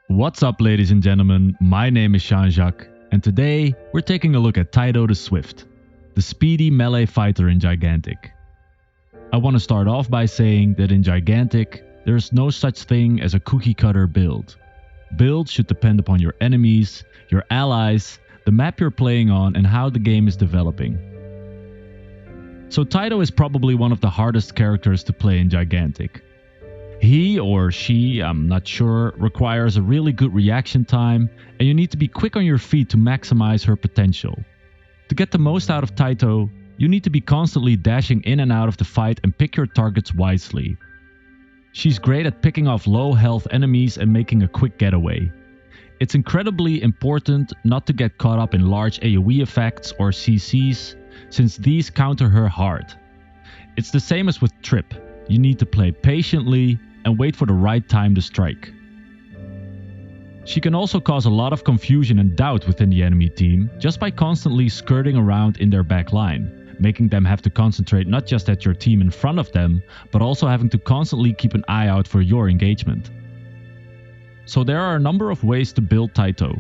What's up, ladies and gentlemen? My name is Jean-Jacques, and today we're taking a look at Tyto the Swift, the speedy melee fighter in Gigantic. I want to start off by saying that in Gigantic, there's no such thing as a cookie-cutter build. Builds should depend upon your enemies, your allies, the map you're playing on, and how the game is developing. So Tyto is probably one of the hardest characters to play in Gigantic. He or she, I'm not sure, requires a really good reaction time, and you need to be quick on your feet to maximize her potential. To get the most out of Tyto, you need to be constantly dashing in and out of the fight and pick your targets wisely. She's great at picking off low health enemies and making a quick getaway. It's incredibly important not to get caught up in large AoE effects or CCs, since these counter her hard. It's the same as with Trip. You need to play patiently and wait for the right time to strike. She can also cause a lot of confusion and doubt within the enemy team just by constantly skirting around in their back line, making them have to concentrate not just at your team in front of them, but also having to constantly keep an eye out for your engagement. So there are a number of ways to build Tyto,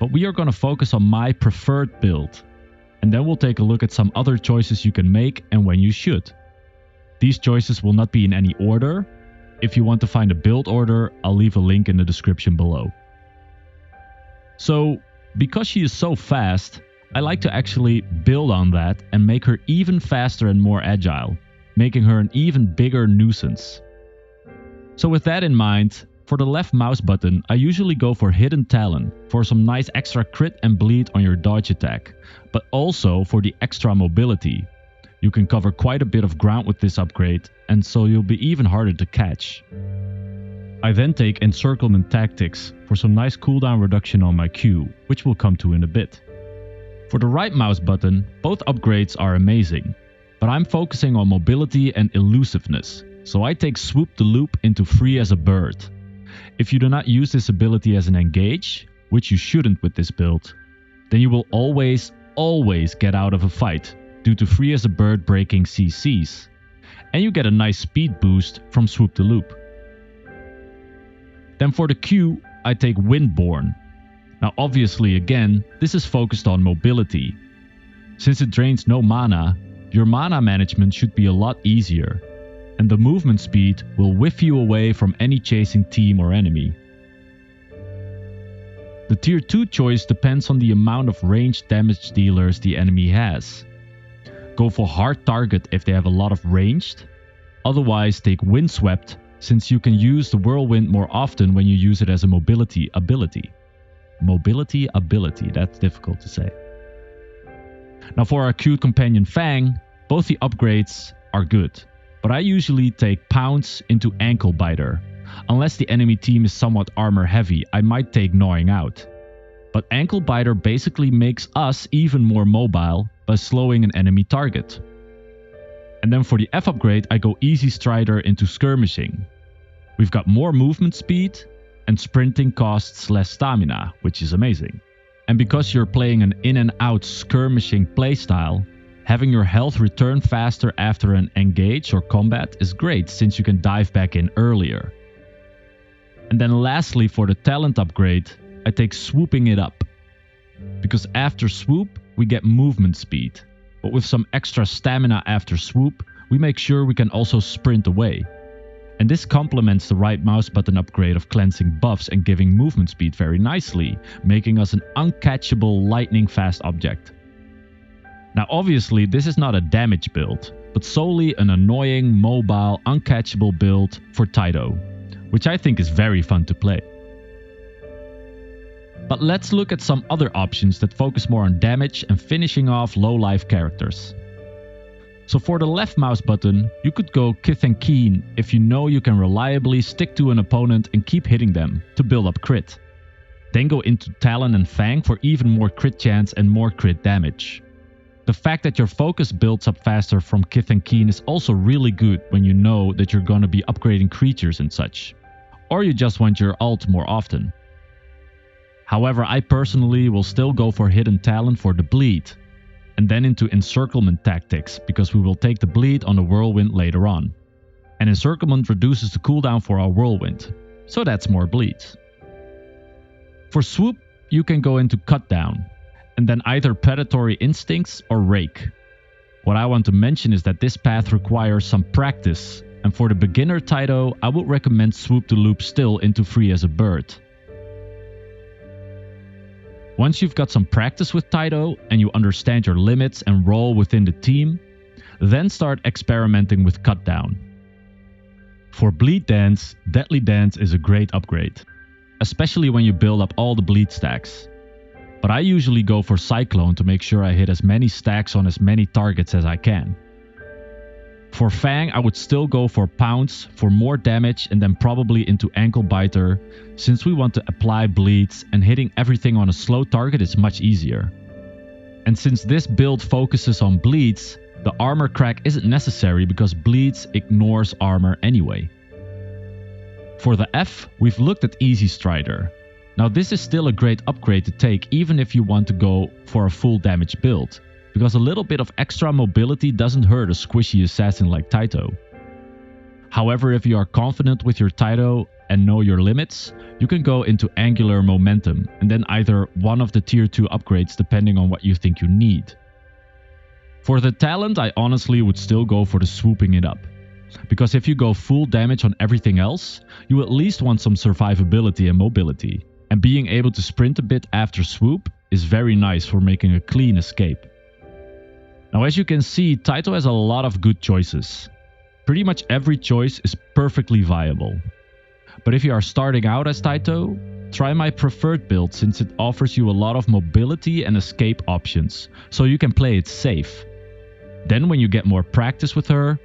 but we are going to focus on my preferred build, and then we'll take a look at some other choices you can make and when you should. These choices will not be in any order. If you want to find a build order, I'll leave a link in the description below. So, because she is so fast, I like to actually build on that and make her even faster and more agile, making her an even bigger nuisance. So with that in mind, for the left mouse button, I usually go for Hidden Talon for some nice extra crit and bleed on your dodge attack, but also for the extra mobility. You can cover quite a bit of ground with this upgrade, and so you'll be even harder to catch. I then take Encirclement Tactics for some nice cooldown reduction on my Q, which we'll come to in a bit. For the right mouse button, both upgrades are amazing, but I'm focusing on mobility and elusiveness, so I take Swoop the Loop into Free as a Bird. If you do not use this ability as an engage, which you shouldn't with this build, then you will always get out of a fight, due to Free as a Bird breaking CCs, and you get a nice speed boost from Swoop the Loop. Then for the Q, I take Windborne. Now obviously again, this is focused on mobility. Since it drains no mana, your mana management should be a lot easier, and the movement speed will whiff you away from any chasing team or enemy. The tier 2 choice depends on the amount of ranged damage dealers the enemy has. Go for hard target if they have a lot of ranged. Otherwise take Windswept, since you can use the Whirlwind more often when you use it as a mobility ability. Mobility ability, that's difficult to say. Now for our cute companion Fang, both the upgrades are good, but I usually take Pounce into Ankle Biter. Unless the enemy team is somewhat armor heavy, I might take Gnawing Out. But Ankle Biter basically makes us even more mobile by slowing an enemy target. And then for the F upgrade, I go Easy Strider into Skirmishing. We've got more movement speed, and sprinting costs less stamina, which is amazing. And because you're playing an in and out skirmishing playstyle, having your health return faster after an engage or combat is great, since you can dive back in earlier. And then lastly, for the talent upgrade, I take Swooping It Up. Because after Swoop, we get movement speed, but with some extra stamina after Swoop, we make sure we can also sprint away. And this complements the right mouse button upgrade of cleansing buffs and giving movement speed very nicely, making us an uncatchable lightning fast object. Now obviously this is not a damage build, but solely an annoying, mobile, uncatchable build for Tyto, which I think is very fun to play. But let's look at some other options that focus more on damage and finishing off low life characters. So for the left mouse button, you could go Kith and Keen if you know you can reliably stick to an opponent and keep hitting them to build up crit. Then go into Talon and Fang for even more crit chance and more crit damage. The fact that your focus builds up faster from Kith and Keen is also really good when you know that you're going to be upgrading creatures and such. Or you just want your ult more often. However, I personally will still go for Hidden Talon for the bleed, and then into Encirclement Tactics, because we will take the bleed on the Whirlwind later on. And Encirclement reduces the cooldown for our Whirlwind, so that's more bleed. For swoop, you can go into cut down, and then either predatory instincts or rake. What I want to mention is that this path requires some practice, and for the beginner Tyto, I would recommend swoop to loop still into free as a bird. Once you've got some practice with Tyto and you understand your limits and role within the team, then start experimenting with cut down. For bleed dance, deadly dance is a great upgrade, especially when you build up all the bleed stacks. But I usually go for cyclone to make sure I hit as many stacks on as many targets as I can. For Fang, I would still go for pounce for more damage and then probably into ankle biter, since we want to apply bleeds and hitting everything on a slow target is much easier. And since this build focuses on bleeds, the armor crack isn't necessary because bleeds ignores armor anyway. For the F, we've looked at Easy Strider. Now this is still a great upgrade to take even if you want to go for a full damage build, because a little bit of extra mobility doesn't hurt a squishy assassin like Tyto. However, if you are confident with your Tyto and know your limits, you can go into angular momentum and then either one of the tier 2 upgrades depending on what you think you need. For the talent, I honestly would still go for the swooping it up, because if you go full damage on everything else, you at least want some survivability and mobility, and being able to sprint a bit after swoop is very nice for making a clean escape. Now as you can see, Tyto has a lot of good choices. Pretty much every choice is perfectly viable. But if you are starting out as Tyto, try my preferred build since it offers you a lot of mobility and escape options, so you can play it safe. Then when you get more practice with her,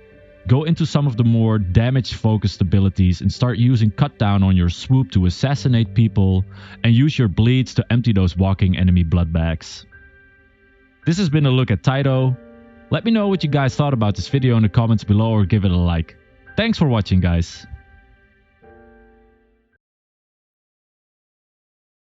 go into some of the more damage focused abilities and start using cut down on your swoop to assassinate people and use your bleeds to empty those walking enemy blood bags. This has been a look at Tyto. Let me know what you guys thought about this video in the comments below or give it a like. Thanks for watching, guys.